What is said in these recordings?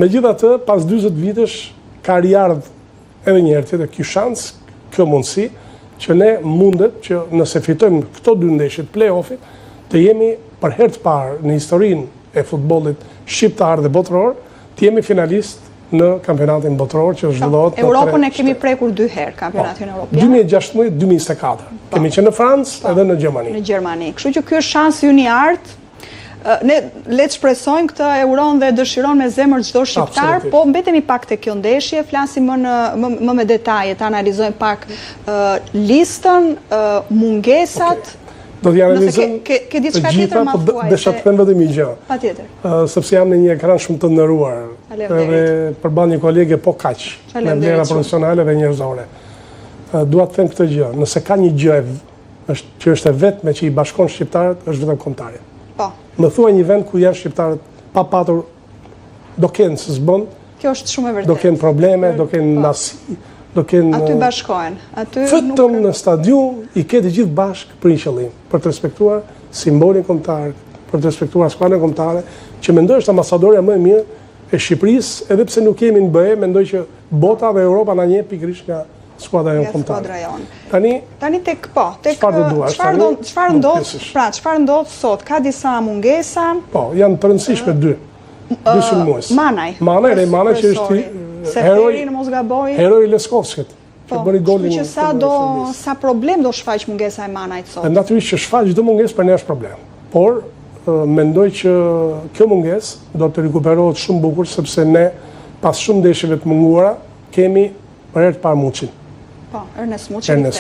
Megjithatë, pas 40 vitesh ka riardh edhe një herë tjetër ky shans, kjo mundësi që ne mundet që nëse fitojmë këto dy ndeshje të play-offit, të jemi për herë të parë në historinë e futbollit shqiptar dhe botëror, të jemi finalist në kampionatin botëror që zhvillohet në Europën e kemi prekur 2 herë kampionatin evropian. 2016-2024. Kemi qenë në Francë edhe në Gjermani. Në Gjermani. Kështu që ky është shansi ynë i artë. Ne le të shpresojmë këtë euron dhe dëshiron me zemër çdo shqiptar, po mbetemi pak te kjo ndeshje, flasim më me detaje, të analizojmë pak listën, mungesat. Do t'ja analizojmë ke diçka tjetër ma thuaj. Desha të them vetëm një gjë. Patjetër. Sepse jam në një ekran shumë të nderuar. Edhe përballë një kolege po kaq, me vlera profesionale dhe njerëzore. Dua të them këtë gjë, nëse ka një gjë që është e vetme që i bashkon shqiptarët, është vetëm kombëtarja. Po. Më thuaj një vend ku janë shqiptarët pa patur, do kenë së zbën. Kjo është shumë e vërtetë. Do kenë probleme, do kenë nasi, do kenë. Aty bashkohen. Vetëm në stadium i ke të gjithë bashkë për një qëllim, për të respektuar simbolin kombëtar, për të respektuar skuadrën kombëtare, që mendoj është ambasadorja më e mirë e Shqipërisë, edhe pse nuk jemi në BE, mendoj që bota dhe Europa na njeh pikërisht nga skuadra jonë kombëtare. Tani tek çfarë ndodh sot? Ka disa mungesa? Po, janë të rëndësishme dy sulmues. Manaj që është Seferi në mos gaboj. Heroi Leskovskit. Që bëri golin. Që sa problem do shfaq mungesa e Manajt sot? Natyrisht që shfaq çdo mungesë për ne është problem. Por mendoj që kjo mungesë do të rikuperohet shumë bukur sepse ne pas shumë ndeshjeve të munguara kemi për herë të parë Muçin. Po, Ernest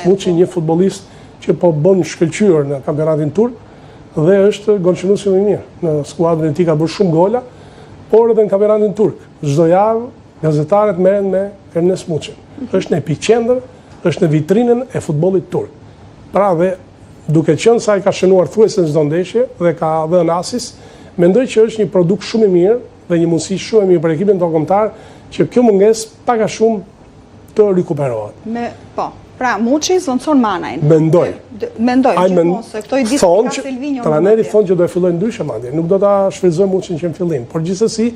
Muçi, një futbollist që po bën shkëlqyer në kampionatin turk dhe është golçënuesi më i mirë. Në skuadrën e tij ka bërë shumë gola, por edhe në kampionatin turk. Çdo javë gazetarët merren me Ernest Muçin. Është në epicentër, është në vitrinën e futbollit turk. Pra dhe duke qenë sa ai ka shënuar thuajse në çdo ndeshje dhe ka dhënë asis, mendoj që është një produkt shumë i mirë dhe një mundësi shumë e mirë për ekipin tonë kombëtar që kjo mungesë pak a shumë të rikuperohet. Po, pra Muçi zvendçon Manajin. Mendoj, se këto i ditë ka Silvinjo. Trajneri thonë që do e fillojnë ndryshe madje, nuk do ta shfrytëzojnë Muçin që në fillim, por gjithsesi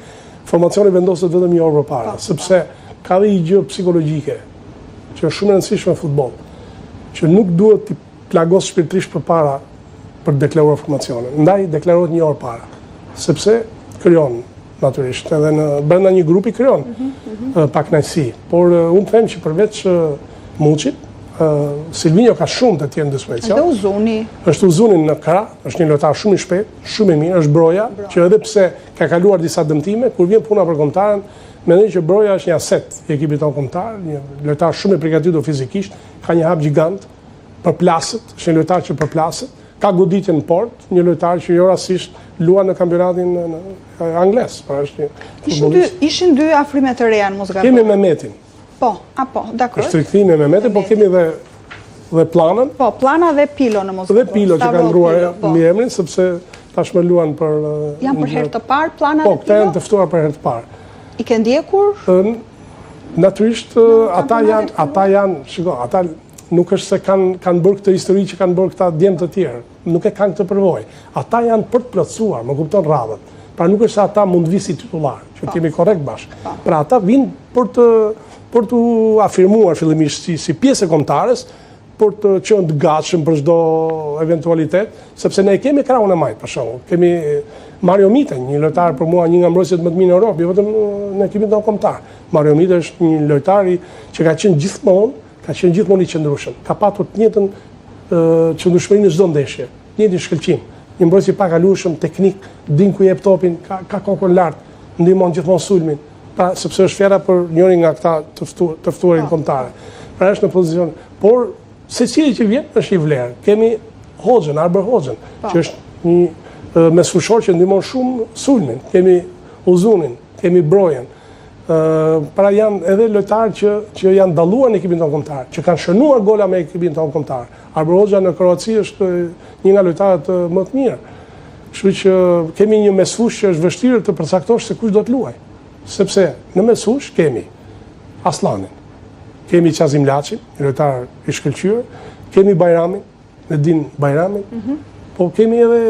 formacioni vendoset vetëm një orë përpara, sepse ka dhe një gjë psikologjike që është shumë e rëndësishme në futboll, që nuk duhet të plagos shpirtërisht përpara për të deklaruar formacionin. Ndaj deklarohet një orë para, sepse krijon natyrisht edhe në brenda një grupi krijon pak kënaqësi. Por unë them që përveç Muçit, Silvinjo ka shumë të tjerë në dispozicion. Edhe Uzuni. Është Uzuni në krah, është një lojtar shumë i shpejt, shumë i mirë, është Broja, që edhe pse ka kaluar disa dëmtime, kur vjen puna për kombëtarën, mendoj që Broja është një aset i ekipit tonë kombëtar, një lojtar shumë i përgatitur fizikisht, ka një hap gjigant, përplasët, është një lojtar që përplasët, ka goditje në port, një lojtar që jo rastësisht luan në kampionatin angles. Ishin dy afrime të reja në mos gaboj. Kemi Mehmetin. Po, dakor. Është rikthimi me Mehmetin, po kemi dhe Planën. Po, Plana dhe Pilo në mos gaboj. Dhe Pilo që ka ndruar me emrin, sepse tashmë luan për... Janë për herë të parë, Plana dhe Pilo? Po, këta janë të ftuar për herë të parë. I ke ndjekur? Natyrisht, ata janë, nuk është se kanë bërë këtë histori që kanë bërë këta djemë të tjerë. Nuk e kanë këtë përvojë. Ata janë për të plotësuar, më kupton radhët. Pra nuk është se ata mund visi titullar, që kemi korrekt bashkë. Pra ata vinë për të afirmuar fillimisht si pjesë e kombëtares, për të qenë të gatshëm për çdo eventualitet, sepse ne kemi krahun e majt për shembull. Kemi Mario Miten, një lojtar për mua një nga mbrojtësit më të mirë në Europë, jo vetëm në ekipin tonë kombëtar. Mario Miten është një lojtar që ka qenë gjithmonë i qëndrueshëm. Ka patur të njëjtën qëndrueshmëri në çdo ndeshje, të njëjtin shkëlqim. Një mbrojtës i pakalueshëm, teknik, din ku jep topin, ka kokën lart, ndihmon gjithmonë sulmin. Pra sepse është fjera për njërin nga këta të ftuarin kombëtare. Pra është në pozicion, por secili që vjen është i vlerë. Kemi Hoxhën, Arber Hoxhën, që është një mesfushor që ndihmon shumë sulmin. Kemi Uzunin, kemi Brojen. Pra janë edhe lojtarë që janë dalluar në ekipin tonë kombëtar, që kanë shënuar gola me ekipin tonë kombëtar. Arber Hoxha në Kroaci është një nga lojtarët më të mirë. Kështu që kemi një mesfush që është vështirë të përcaktosh se kush do të luajë. Sepse në mesfush kemi Aslanin, kemi Qazim Laçin, një lojtar i shkëlqyer, kemi Bajramin, Nedin Bajramin, Po kemi edhe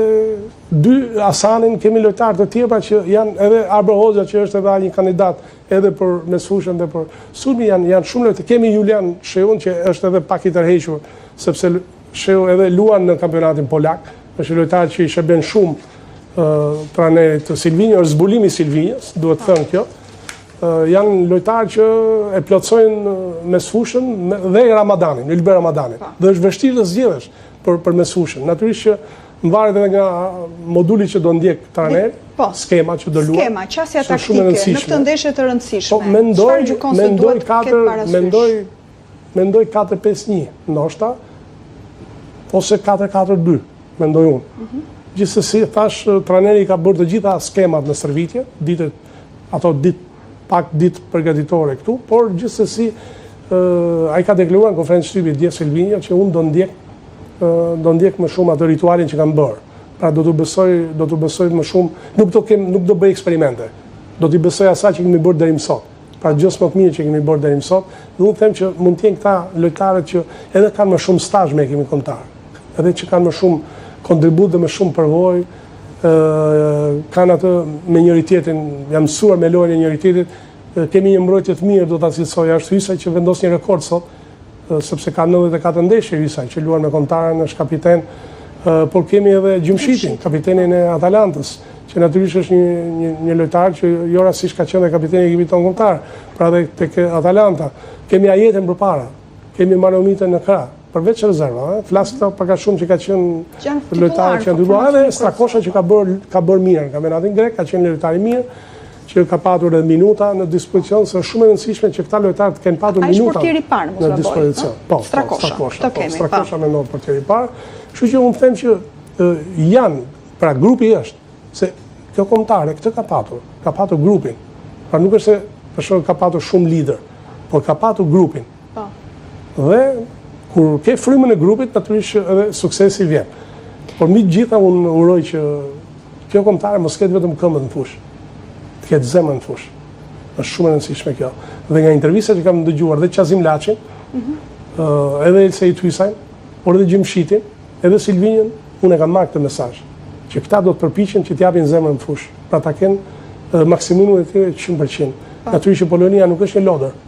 2 Asanin, kemi lojtarë të tjerë që janë edhe Arber Hoxha që është edhe një kandidat edhe për mesfushën dhe për sulmi janë shumë lojtarë. Kemi Julian Sheun që është edhe pak i tërhequr sepse Sheu edhe luan në kampionatin polak, është lojtar që i shërben shumë trajnerit Silvinjo, është zbulimi Silvinjës, duhet thënë kjo. Janë lojtarë që e plotsojnë mesfushën dhe Ramadanin, Ylber Ramadanin. Dhe është vështirë të zgjedhësh për mesfushën. Natyrisht që mvaret edhe nga moduli që do ndjek trajneri, skema që do luaj. Skema, qasja taktike, në këtë ndeshje të rëndësishme. Çfarë gjykon se duhet të ketë parasysh? Mendoj 4-5-1, ndoshta, ose 4-4-2, mendoj unë. Gjithsesi, thash, trajneri ka bërë të gjitha skemat në stërvitje, pak ditë përgatitore këtu, por gjithsesi ai ka deklaruar në konferencë shtypje dje Silvinjo që unë do ndjek më shumë atë ritualin që kanë bërë. Pra do të besoj më shumë, nuk do bëj eksperimente. Do t'i besoj asaj që kemi bërë deri më sot. Pra gjës më të mirë që kemi bërë deri më sot, dhe unë them që mund të jenë këta lojtarët që edhe kanë më shumë stazh me kemi kombëtar. Edhe që kanë më shumë kontribut dhe më shumë përvojë, kanë atë me njëri tjetrin, janë mësuar me lojën e njëri tjetrit, kemi një mbrojtje të mirë, do ta cilësoj, është Hysaj që vendos një rekord sot, sepse ka 94 ndeshje Hysaj që luan me kombëtarën, është kapiten, por kemi edhe Gjumshitin, kapitenin e Atalantës, që natyrisht është një lojtar që jo rastisht ka qenë dhe kapiteni i ekipit tonë kombëtar, pra dhe tek Atalanta. Kemi Ajetën përpara, kemi Manomitën në krah. Përveç rezerva, flas këta pak a shumë që ka qenë lojtarë që janë dëbuar, edhe Strakosha që ka bërë mirë në kampionatin grek, ka qenë lojtar i mirë, që ka patur edhe minuta në dispozicion, se është shumë e rëndësishme që këta lojtarë të kenë patur minuta në dispozicion. Po, Strakosha me ndodh portieri i parë. Kështu që unë them që janë, pra grupi është, se kjo kombëtare këtë ka patur grupin. Pra nuk është se për shkak ka patur shumë lider, por ka patur grupin. Dhe kur ke frymën e grupit, natyrisht edhe suksesi vjen. Por mi gjitha unë uroj që kjo kombëtare mos ketë vetëm këmbën në fushë, të ketë zemrën në fushë. Është shumë e rëndësishme kjo. Dhe nga intervistat që kam dëgjuar dhe Qazim Laçin, edhe Elsej Hysajn, por edhe Gjimshitin, edhe Silvinjën, unë e kam marrë këtë mesazh, që këta do të përpiqen që t'japin zemrën në fushë, pra ta kenë maksimumin e tyre 100%. Natyrisht që Polonia nuk është një lodër.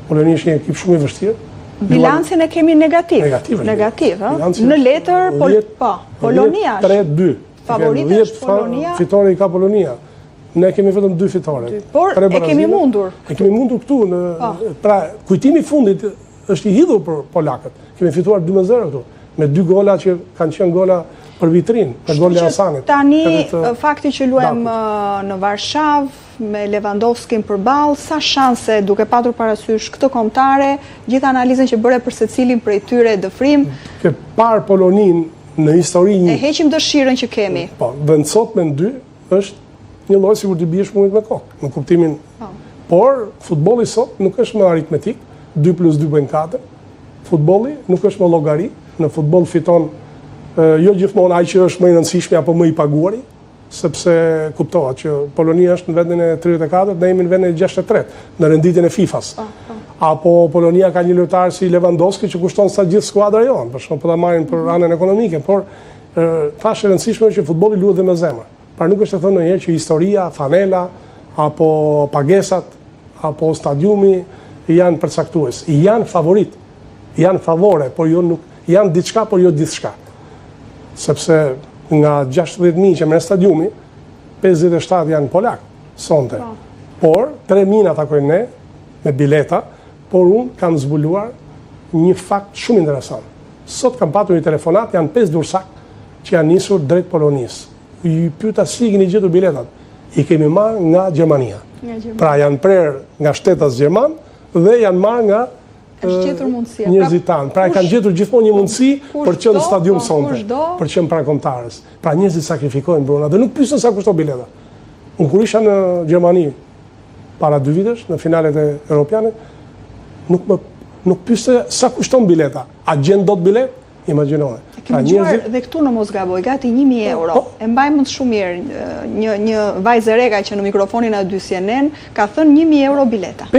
Polonia është një ekip shumë i vështirë. Bilancin e kemi negativ. Negativ, në letër, Polonia është. 3-2. Favorite është Polonia. Fitore i ka Polonia. Ne kemi vetëm 2 fitore. Por e kemi mundur. E kemi mundur këtu. Pra, kujtimi i fundit është i hidhur për polakët. Kemi fituar 2-0 këtu. Me 2 gola që kanë qenë gola për vitrin, me golin e Hasanit. Tani, fakti që luajm në Varshavë, me Lewandowskin përballë, sa shanse duke patur parasysh këtë kombëtare, gjithë analizën që bëre për secilin prej tyre dëfrim. Ke parë Polonin në histori e heqim dëshirën që kemi. Po, vendsot me 2 është një lloj sikur të biesh punit me kokë, në kuptimin. Por futbolli sot nuk është më aritmetik, 2+2 bën 4. Futbolli nuk është më llogari, në futboll fiton jo gjithmonë ai që është më i rëndësishmi apo më i paguari, sepse kuptohet që Polonia është në vendin e 34, ne jemi në vendin e 63 në renditjen e FIFA-s. Apo Polonia ka një lojtar si Lewandowski që kushton sa gjithë skuadra jonë, për shkak po ta marrin për anën ekonomike, por thashë e rëndësishme është që futbolli luhet dhe me zemër. Pra nuk është të thënë ndonjëherë që historia, fanela apo pagesat apo stadiumi janë përcaktues. Janë favorit, janë favore, por jo nuk janë diçka, por jo gjithçka. Sepse nga 60.000 që me stadiumi, 57 janë polak, sonte. Por, 3.000 atakojnë ne, me bileta, por unë kam zbuluar një fakt shumë interesant. Sot kam patur një telefonat, janë 5 dursak që janë nisur drejt Polonisë. I pyeta si i keni gjetur biletat. I kemi marrë nga Gjermania. Pra janë prerë nga shtetas gjerman dhe janë marrë nga njerëzit tanë. Pra e kanë gjetur gjithmonë një mundësi për që në stadium sonte, për që në pranë. Pra njerëzit sakrifikojnë bruna dhe nuk pyesën sa kushton bileta. Unë kur isha në Gjermani para 2 vitesh, në finalet e Europiane, nuk pyesë sa kushton bileta. A gjen dot bilet? Imagjinoje. Kemi gjuar dhe këtu në Mosgaboj, gati 1.000 euro. E mbajmë shumë mirë, një vajzë e rega që në mikrofonin a dy CNN ka thënë 1.000 euro bileta.